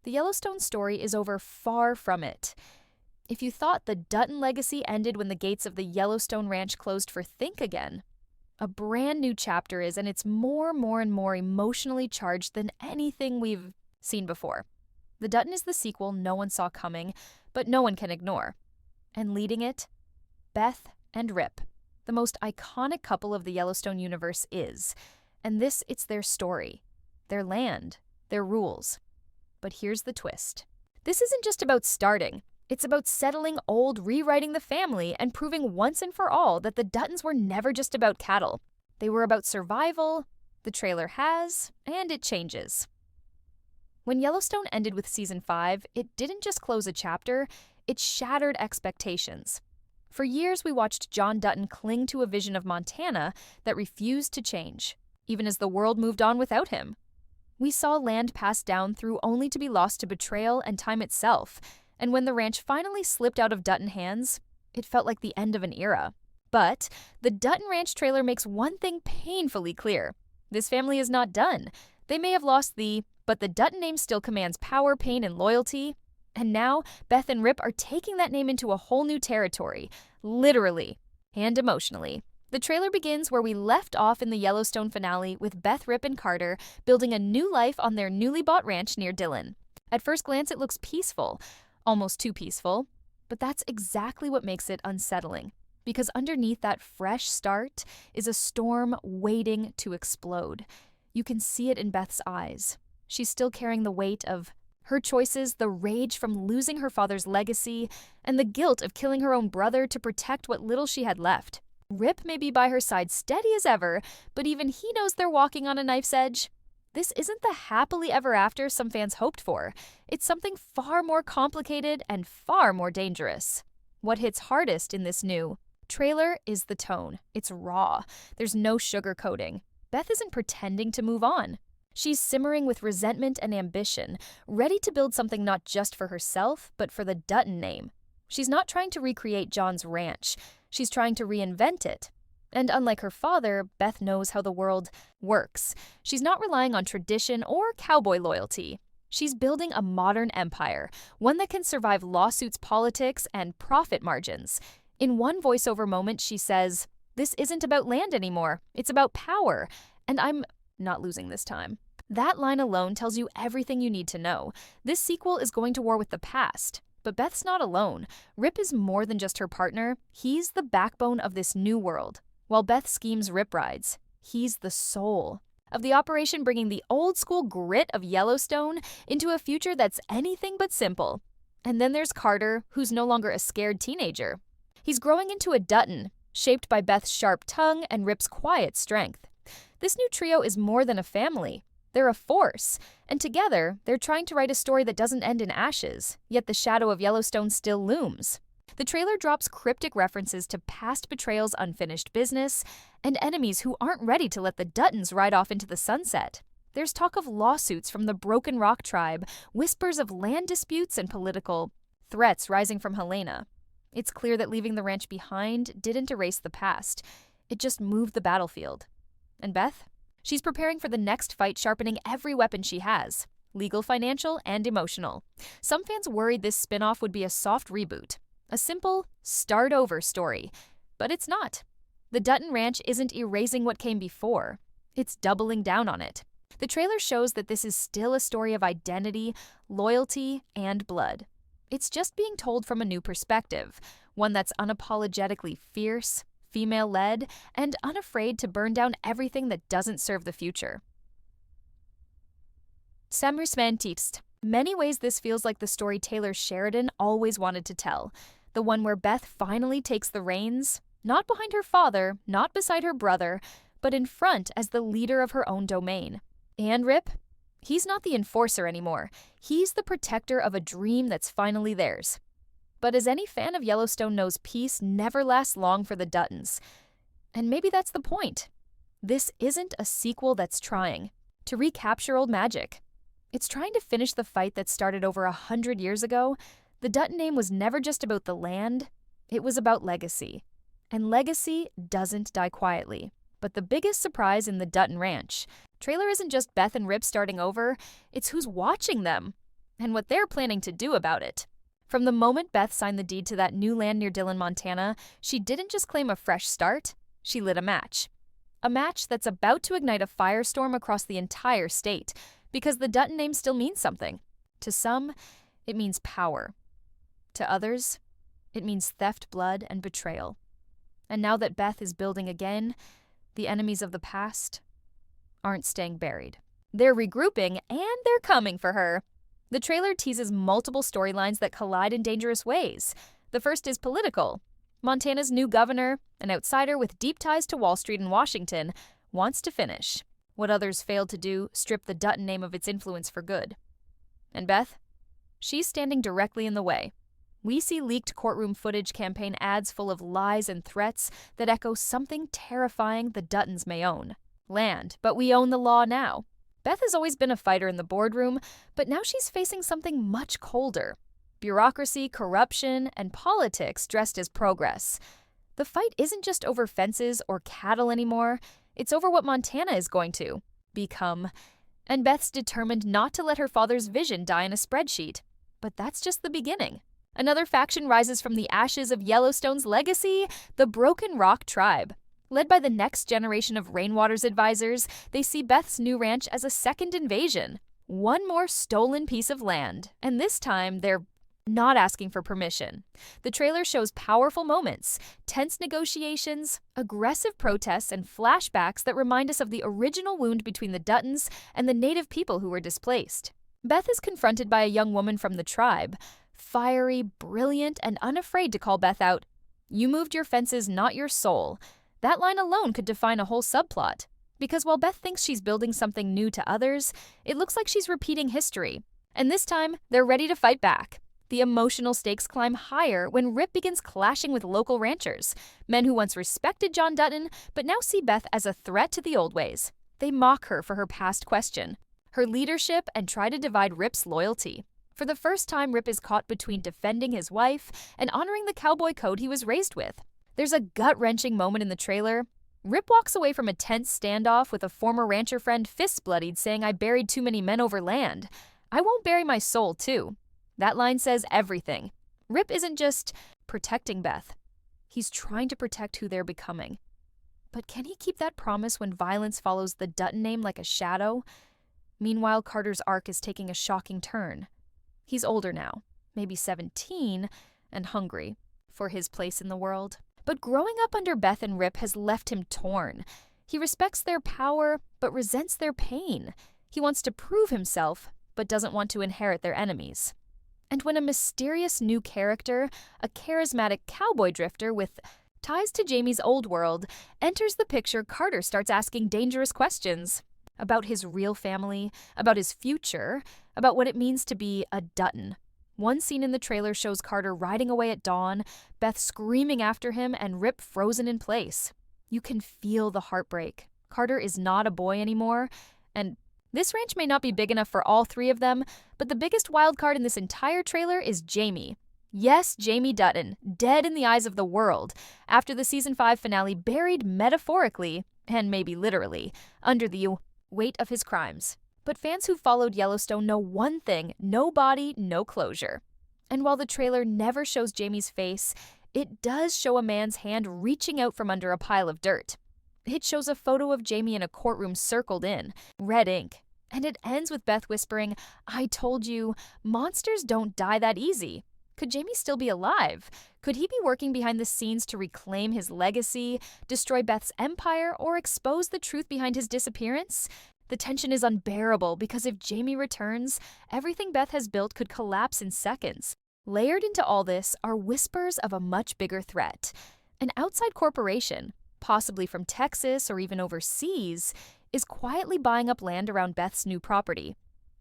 The Yellowstone story is over, far from it. If you thought the Dutton legacy ended when the gates of the Yellowstone Ranch closed for Think again, a brand new chapter is, and it's more and more emotionally charged than anything we've seen before. The Dutton is the sequel no one saw coming, but no one can ignore. And leading it, Beth and Rip, the most iconic couple of the Yellowstone universe is. And it's their story, their land, their rules. But here's the twist. This isn't just about starting. It's about settling old, rewriting the family, and proving once and for all that the Duttons were never just about cattle. They were about survival, the trailer has, and it changes. When Yellowstone ended with Season 5, it didn't just close a chapter, it shattered expectations. For years, we watched John Dutton cling to a vision of Montana that refused to change, even as the world moved on without him. We saw land passed down through only to be lost to betrayal and time itself, and when the ranch finally slipped out of Dutton hands, it felt like the end of an era. But the Dutton Ranch trailer makes one thing painfully clear. This family is not done. They may have lost but the Dutton name still commands power, pain, and loyalty. And now, Beth and Rip are taking that name into a whole new territory, literally and emotionally. The trailer begins where we left off in the Yellowstone finale, with Beth, Rip, and Carter building a new life on their newly bought ranch near Dillon. At first glance, it looks peaceful, almost too peaceful, but that's exactly what makes it unsettling. Because underneath that fresh start is a storm waiting to explode. You can see it in Beth's eyes. She's still carrying the weight of her choices, the rage from losing her father's legacy, and the guilt of killing her own brother to protect what little she had left. Rip may be by her side steady as ever, but even he knows they're walking on a knife's edge. This isn't the happily ever after some fans hoped for. It's something far more complicated and far more dangerous. What hits hardest in this new trailer is the tone. It's raw. There's no sugarcoating. Beth isn't pretending to move on. She's simmering with resentment and ambition, ready to build something not just for herself, but for the Dutton name. She's not trying to recreate John's ranch. She's trying to reinvent it. And unlike her father, Beth knows how the world works. She's not relying on tradition or cowboy loyalty. She's building a modern empire, one that can survive lawsuits, politics, and profit margins. In one voiceover moment, she says, "This isn't about land anymore. It's about power. And I'm not losing this time." That line alone tells you everything you need to know. This sequel is going to war with the past. But Beth's not alone. Rip is more than just her partner. He's the backbone of this new world. While Beth schemes Rip rides, he's the soul of the operation, bringing the old-school grit of Yellowstone into a future that's anything but simple. And then there's Carter, who's no longer a scared teenager. He's growing into a Dutton, shaped by Beth's sharp tongue and Rip's quiet strength. This new trio is more than a family. They're a force, and together, they're trying to write a story that doesn't end in ashes, yet the shadow of Yellowstone still looms. The trailer drops cryptic references to past betrayals, unfinished business, and enemies who aren't ready to let the Duttons ride off into the sunset. There's talk of lawsuits from the Broken Rock tribe, whispers of land disputes and political threats rising from Helena. It's clear that leaving the ranch behind didn't erase the past. It just moved the battlefield. And Beth? She's preparing for the next fight, sharpening every weapon she has, legal, financial, and emotional. Some fans worried this spin-off would be a soft reboot, a simple start-over story. But it's not. The Dutton Ranch isn't erasing what came before. It's doubling down on it. The trailer shows that this is still a story of identity, loyalty, and blood. It's just being told from a new perspective, one that's unapologetically fierce, female-led, and unafraid to burn down everything that doesn't serve the future. Sammersman Tiefst. Many ways this feels like the story Taylor Sheridan always wanted to tell. The one where Beth finally takes the reins, not behind her father, not beside her brother, but in front as the leader of her own domain. And Rip? He's not the enforcer anymore. He's the protector of a dream that's finally theirs. But as any fan of Yellowstone knows, peace never lasts long for the Duttons. And maybe that's the point. This isn't a sequel that's trying to recapture old magic. It's trying to finish the fight that started over 100 years ago. The Dutton name was never just about the land. It was about legacy. And legacy doesn't die quietly. But the biggest surprise in the Dutton Ranch trailer isn't just Beth and Rip starting over, it's who's watching them. and what they're planning to do about it. From the moment Beth signed the deed to that new land near Dillon, Montana, she didn't just claim a fresh start, she lit a match. A match that's about to ignite a firestorm across the entire state, because the Dutton name still means something. To some, it means power. To others, it means theft, blood, and betrayal. And now that Beth is building again, the enemies of the past aren't staying buried. They're regrouping, and they're coming for her. The trailer teases multiple storylines that collide in dangerous ways. The first is political. Montana's new governor, an outsider with deep ties to Wall Street and Washington, wants to finish what others failed to do, strip the Dutton name of its influence for good. And Beth? She's standing directly in the way. We see leaked courtroom footage, campaign ads full of lies and threats that echo something terrifying the Duttons may own. Land, but we own the law now. Beth has always been a fighter in the boardroom, but now she's facing something much colder. Bureaucracy, corruption, and politics dressed as progress. The fight isn't just over fences or cattle anymore, it's over what Montana is going to become. And Beth's determined not to let her father's vision die in a spreadsheet. But that's just the beginning. Another faction rises from the ashes of Yellowstone's legacy, the Broken Rock Tribe. Led by the next generation of Rainwater's advisors, they see Beth's new ranch as a second invasion. One more stolen piece of land, and this time they're not asking for permission. The trailer shows powerful moments, tense negotiations, aggressive protests, and flashbacks that remind us of the original wound between the Duttons and the native people who were displaced. Beth is confronted by a young woman from the tribe, fiery, brilliant, and unafraid to call Beth out. "You moved your fences, not your soul." That line alone could define a whole subplot. Because while Beth thinks she's building something new to others, it looks like she's repeating history. And this time, they're ready to fight back. The emotional stakes climb higher when Rip begins clashing with local ranchers, men who once respected John Dutton but now see Beth as a threat to the old ways. They mock her for her past question, her leadership, and try to divide Rip's loyalty. For the first time, Rip is caught between defending his wife and honoring the cowboy code he was raised with. There's a gut-wrenching moment in the trailer. Rip walks away from a tense standoff with a former rancher friend fist-bloodied saying, "I buried too many men over land. I won't bury my soul, too." That line says everything. Rip isn't just protecting Beth. He's trying to protect who they're becoming. But can he keep that promise when violence follows the Dutton name like a shadow? Meanwhile, Carter's arc is taking a shocking turn. He's older now, maybe 17, and hungry for his place in the world. But growing up under Beth and Rip has left him torn. He respects their power, but resents their pain. He wants to prove himself, but doesn't want to inherit their enemies. And when a mysterious new character, a charismatic cowboy drifter with ties to Jamie's old world, enters the picture, Carter starts asking dangerous questions about his real family, about his future, about what it means to be a Dutton. One scene in the trailer shows Carter riding away at dawn, Beth screaming after him, and Rip frozen in place. You can feel the heartbreak. Carter is not a boy anymore, and this ranch may not be big enough for all three of them, but the biggest wild card in this entire trailer is Jamie. Yes, Jamie Dutton, dead in the eyes of the world, after the season 5 finale, buried metaphorically, and maybe literally, under the weight of his crimes. But fans who followed Yellowstone know one thing: no body, no closure. And while the trailer never shows Jamie's face, it does show a man's hand reaching out from under a pile of dirt. It shows a photo of Jamie in a courtroom circled in, red ink. And it ends with Beth whispering, "I told you, monsters don't die that easy." Could Jamie still be alive? Could he be working behind the scenes to reclaim his legacy, destroy Beth's empire, or expose the truth behind his disappearance? The tension is unbearable because if Jamie returns, everything Beth has built could collapse in seconds. Layered into all this are whispers of a much bigger threat. An outside corporation, possibly from Texas or even overseas, is quietly buying up land around Beth's new property.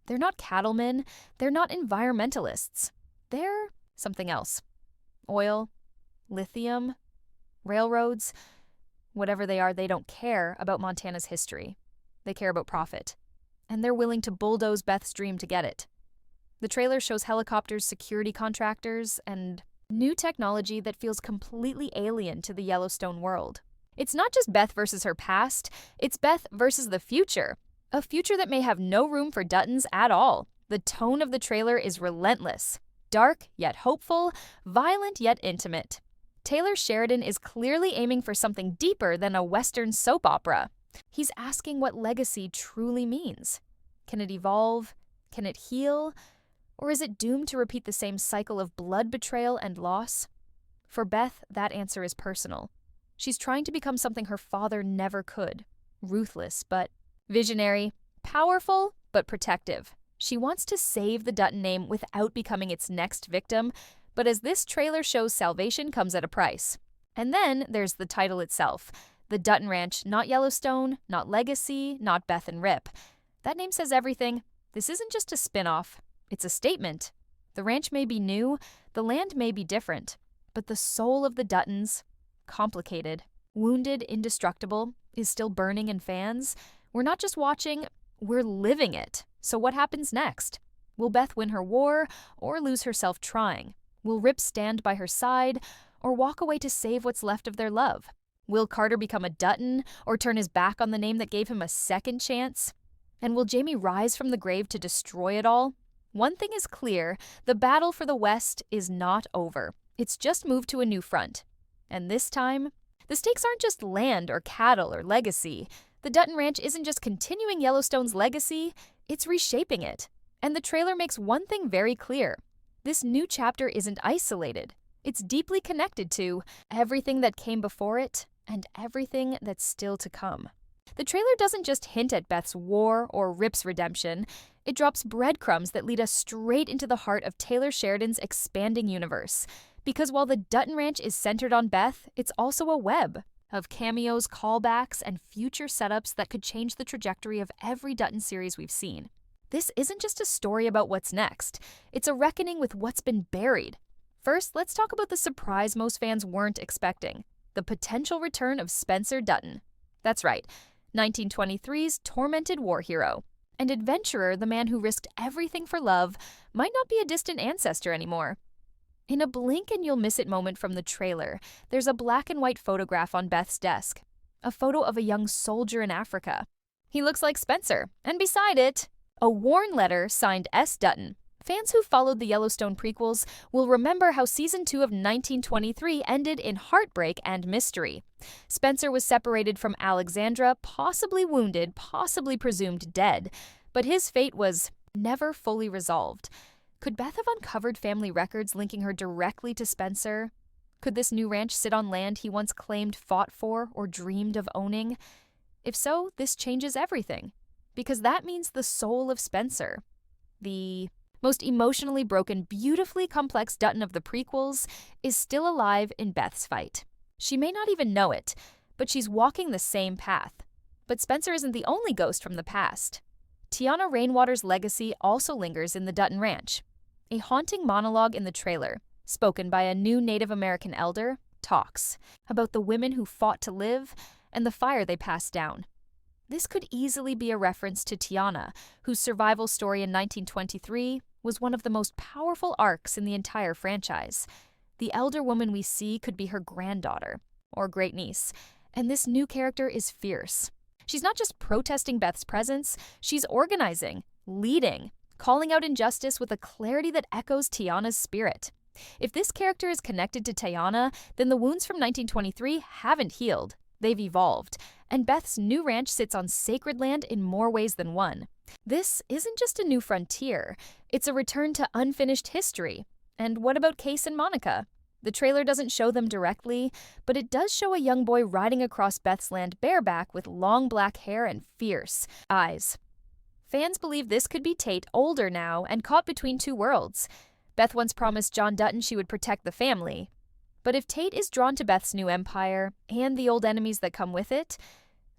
They're not cattlemen, they're not environmentalists. They're something else. Oil, lithium, railroads, whatever they are, they don't care about Montana's history. They care about profit. And they're willing to bulldoze Beth's dream to get it. The trailer shows helicopters, security contractors, and new technology that feels completely alien to the Yellowstone world. It's not just Beth versus her past, it's Beth versus the future. A future that may have no room for Duttons at all. The tone of the trailer is relentless. Dark yet hopeful, violent yet intimate. Taylor Sheridan is clearly aiming for something deeper than a Western soap opera. He's asking what legacy truly means. Can it evolve? Can it heal? Or is it doomed to repeat the same cycle of blood betrayal and loss? For Beth, that answer is personal. She's trying to become something her father never could. Ruthless, but visionary. Powerful, but protective. She wants to save the Dutton name without becoming its next victim, but as this trailer shows, salvation comes at a price. And then there's the title itself. The Dutton Ranch, not Yellowstone, not Legacy, not Beth and Rip. That name says everything. This isn't just a spin-off. It's a statement. The ranch may be new, the land may be different, but the soul of the Duttons, complicated, wounded, indestructible, is still burning in fans. We're not just watching, we're living it. So what happens next? Will Beth win her war or lose herself trying? Will Rip stand by her side or walk away to save what's left of their love? Will Carter become a Dutton or turn his back on the name that gave him a second chance? And will Jamie rise from the grave to destroy it all? One thing is clear, the battle for the West is not over. It's just moved to a new front. And this time, the stakes aren't just land or cattle or legacy. The Dutton Ranch isn't just continuing Yellowstone's legacy, it's reshaping it. And the trailer makes one thing very clear. This new chapter isn't isolated. It's deeply connected to everything that came before it and everything that's still to come. The trailer doesn't just hint at Beth's war or Rip's redemption. It drops breadcrumbs that lead us straight into the heart of Taylor Sheridan's expanding universe. Because while the Dutton Ranch is centered on Beth, it's also a web of cameos, callbacks, and future setups that could change the trajectory of every Dutton series we've seen. This isn't just a story about what's next. It's a reckoning with what's been buried. First, let's talk about the surprise most fans weren't expecting. The potential return of Spencer Dutton. That's right, 1923's tormented war hero. And adventurer, the man who risked everything for love, might not be a distant ancestor anymore. In a blink and you'll miss it moment from the trailer, there's a black and white photograph on Beth's desk. A photo of a young soldier in Africa. He looks like Spencer, and beside it, a worn letter signed S. Dutton. Fans who followed the Yellowstone prequels will remember how Season 2 of 1923 ended in heartbreak and mystery. Spencer was separated from Alexandra, possibly wounded, possibly presumed dead, but his fate was never fully resolved. Could Beth have uncovered family records linking her directly to Spencer? Could this new ranch sit on land he once claimed, fought for, or dreamed of owning? If so, this changes everything. Because that means the soul of Spencer, the most emotionally broken, beautifully complex Dutton of the prequels, is still alive in Beth's fight. She may not even know it, but she's walking the same path. But Spencer isn't the only ghost from the past. Tiana Rainwater's legacy also lingers in the Dutton Ranch. A haunting monologue in the trailer, spoken by a new Native American elder, talks about the women who fought to live and the fire they passed down. This could easily be a reference to Tiana, whose survival story in 1923 was one of the most powerful arcs in the entire franchise. The elder woman we see could be her granddaughter, or great-niece, and this new character is fierce. She's not just protesting Beth's presence, she's organizing, leading, calling out injustice with a clarity that echoes Tiana's spirit. If this character is connected to Tiana, then the wounds from 1923 haven't healed. They've evolved, and Beth's new ranch sits on sacred land in more ways than one. This isn't just a new frontier, it's a return to unfinished history. And what about Case and Monica? The trailer doesn't show them directly, but it does show a young boy riding across Beth's land bareback with long black hair and fierce eyes. Fans believe this could be Tate, older now and caught between two worlds. Beth once promised John Dutton she would protect the family. But if Tate is drawn to Beth's new empire and the old enemies that come with it,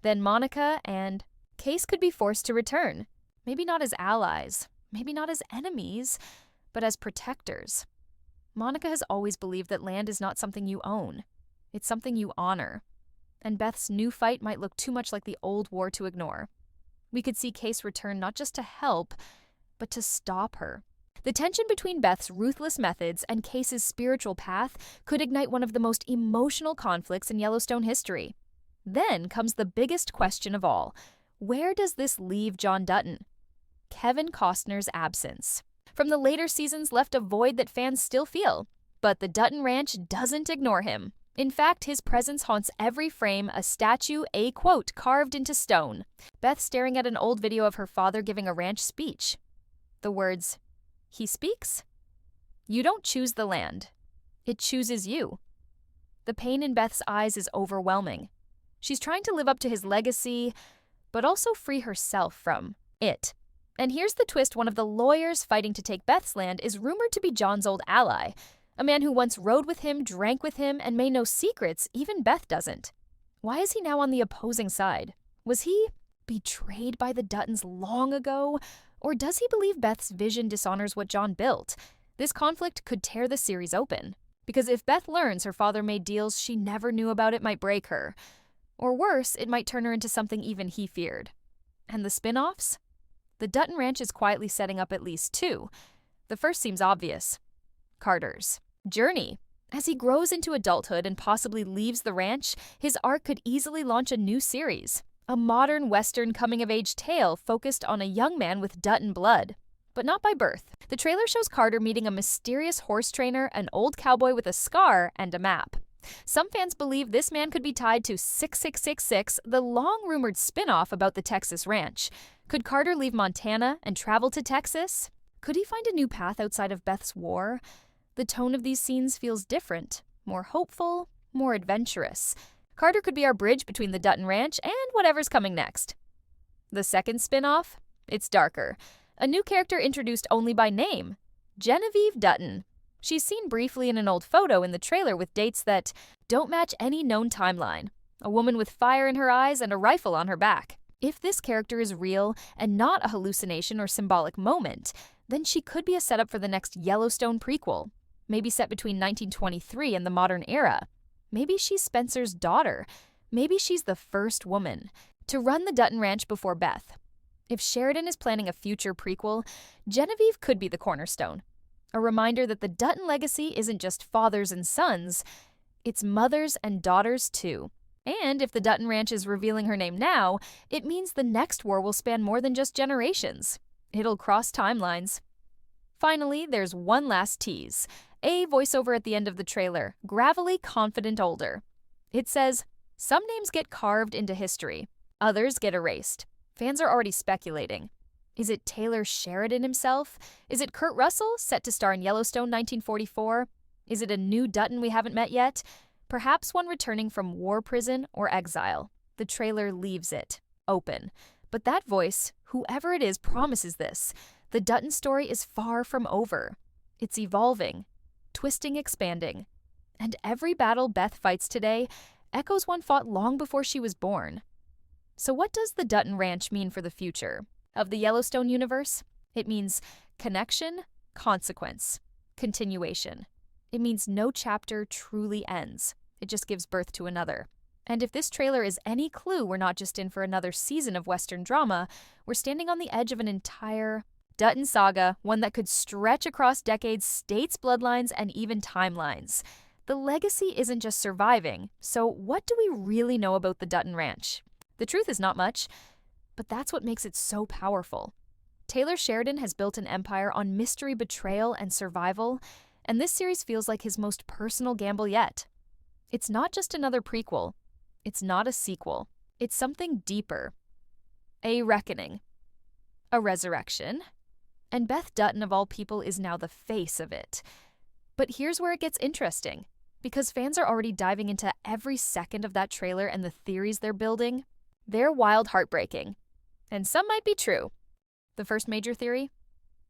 then Monica and Case could be forced to return. Maybe not as allies, maybe not as enemies, but as protectors. Monica has always believed that land is not something you own. It's something you honor. And Beth's new fight might look too much like the old war to ignore. We could see Case return not just to help, but to stop her. The tension between Beth's ruthless methods and Case's spiritual path could ignite one of the most emotional conflicts in Yellowstone history. Then comes the biggest question of all. Where does this leave John Dutton? Kevin Costner's absence. From the later seasons left a void that fans still feel, but the Dutton Ranch doesn't ignore him. In fact, his presence haunts every frame, a statue, a quote carved into stone. Beth staring at an old video of her father giving a ranch speech. The words, "He speaks? You don't choose the land. It chooses you." The pain in Beth's eyes is overwhelming. She's trying to live up to his legacy, but also free herself from it. And here's the twist: one of the lawyers fighting to take Beth's land is rumored to be John's old ally, a man who once rode with him, drank with him, and may know secrets even Beth doesn't. Why is he now on the opposing side? Was he betrayed by the Duttons long ago? Or does he believe Beth's vision dishonors what John built? This conflict could tear the series open. Because if Beth learns her father made deals she never knew about, it might break her. Or worse, it might turn her into something even he feared. And the spin-offs? The Dutton Ranch is quietly setting up at least two. The first seems obvious. Carter's journey. As he grows into adulthood and possibly leaves the ranch, his arc could easily launch a new series. A modern Western coming-of-age tale focused on a young man with Dutton blood. But not by birth. The trailer shows Carter meeting a mysterious horse trainer, an old cowboy with a scar, and a map. Some fans believe this man could be tied to 6666, the long-rumored spin-off about the Texas ranch. Could Carter leave Montana and travel to Texas? Could he find a new path outside of Beth's war? The tone of these scenes feels different, more hopeful, more adventurous. Carter could be our bridge between the Dutton Ranch and whatever's coming next. The second spin-off? It's darker. A new character introduced only by name, Genevieve Dutton. She's seen briefly in an old photo in the trailer with dates that don't match any known timeline. A woman with fire in her eyes and a rifle on her back. If this character is real and not a hallucination or symbolic moment, then she could be a setup for the next Yellowstone prequel. Maybe set between 1923 and the modern era. Maybe she's Spencer's daughter. Maybe she's the first woman to run the Dutton Ranch before Beth. If Sheridan is planning a future prequel, Genevieve could be the cornerstone. A reminder that the Dutton legacy isn't just fathers and sons, it's mothers and daughters too. And if the Dutton Ranch is revealing her name now, it means the next war will span more than just generations. It'll cross timelines. Finally, there's one last tease. A voiceover at the end of the trailer, gravelly, confident older. It says, "Some names get carved into history, others get erased." Fans are already speculating. Is it Taylor Sheridan himself? Is it Kurt Russell, set to star in Yellowstone 1944? Is it a new Dutton we haven't met yet? Perhaps one returning from war prison or exile. The trailer leaves it open. But that voice, whoever it is, promises this. The Dutton story is far from over. It's evolving, twisting, expanding. And every battle Beth fights today echoes one fought long before she was born. So what does the Dutton Ranch mean for the future of the Yellowstone universe? It means connection, consequence, continuation. It means no chapter truly ends. It just gives birth to another. And if this trailer is any clue, we're not just in for another season of Western drama, we're standing on the edge of an entire Dutton saga, one that could stretch across decades, states, bloodlines, and even timelines. The legacy isn't just surviving, so what do we really know about the Dutton Ranch? The truth is not much, but that's what makes it so powerful. Taylor Sheridan has built an empire on mystery, betrayal, and survival, and this series feels like his most personal gamble yet. It's not just another prequel. It's not a sequel. It's something deeper. A reckoning. A resurrection. And Beth Dutton, of all people, is now the face of it. But here's where it gets interesting. Because fans are already diving into every second of that trailer and the theories they're building. They're wild, heartbreaking. And some might be true. The first major theory?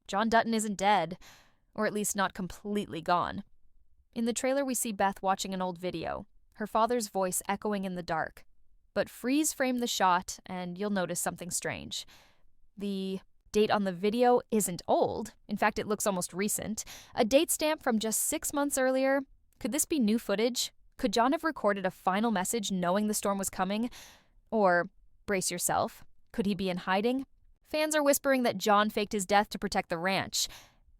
John Dutton isn't dead, or at least not completely gone. In the trailer, we see Beth watching an old video, her father's voice echoing in the dark. But freeze frame the shot, and you'll notice something strange. The date on the video isn't old. In fact, it looks almost recent. A date stamp from just 6 months earlier. Could this be new footage? Could John have recorded a final message knowing the storm was coming? Or, brace yourself, could he be in hiding? Fans are whispering that John faked his death to protect the ranch.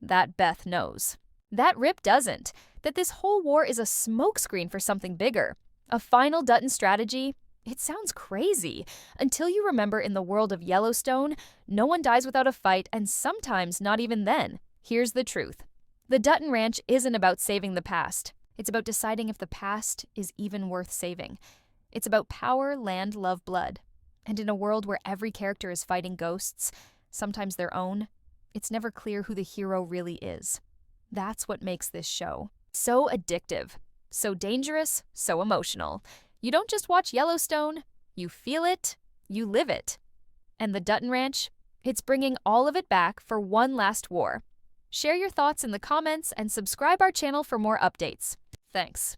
That Beth knows. That Rip doesn't. That this whole war is a smokescreen for something bigger. A final Dutton strategy, It sounds crazy, until you remember in the world of Yellowstone, no one dies without a fight, and sometimes not even then. Here's the truth. The Dutton Ranch isn't about saving the past. It's about deciding if the past is even worth saving. It's about power, land, love, blood. And in a world where every character is fighting ghosts, sometimes their own, it's never clear who the hero really is. That's what makes this show so addictive, so dangerous, so emotional. You don't just watch Yellowstone, you feel it, you live it. And the Dutton Ranch? It's bringing all of it back for one last war. Share your thoughts in the comments and subscribe our channel for more updates. Thanks.